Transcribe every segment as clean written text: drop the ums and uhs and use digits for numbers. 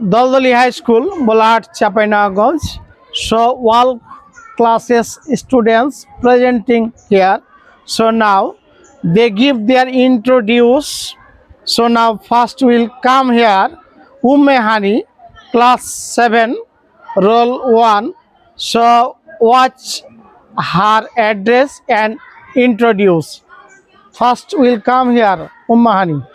Daldali High School, Bolat Chapainaganj. So all classes students presenting here. So now they give their introduce. So now first will come here Ummehani, class 7, roll 1. So watch her address and introduce. First will come here Ummehani.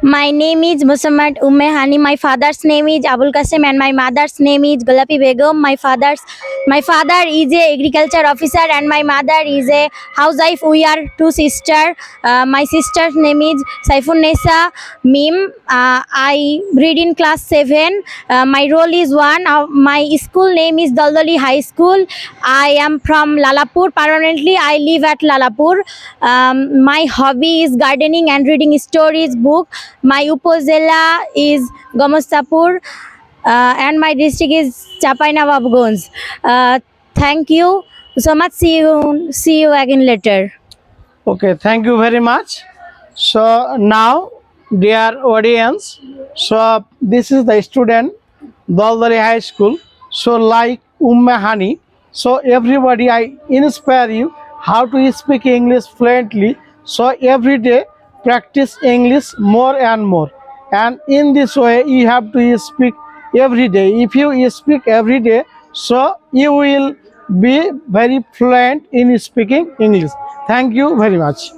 My name is Musammad Ummehani. My father's name is Abul Qasim and my mother's name is Gulapi Begum. My father is a agriculture officer and my mother is a housewife. We are two sisters. My sister's name is Saifun Nesa Mim. I read in class 7. My role is 1. My school name is Daldali High School. I am from Lalapur. Permanently, I live at Lalapur. My hobby is gardening and reading stories book. My upozilla is Gomostapur and my district is Chapainababganj. Thank you so much. See you again later. Okay, thank you very much. So now, dear audience, so this is the student, Daldali High School. So like Ummehani, so everybody I inspire you how to speak English fluently. So every day practice English more and more. And in this way you have to speak every day. If you speak every day, so you will be very fluent in speaking English. Thank you very much.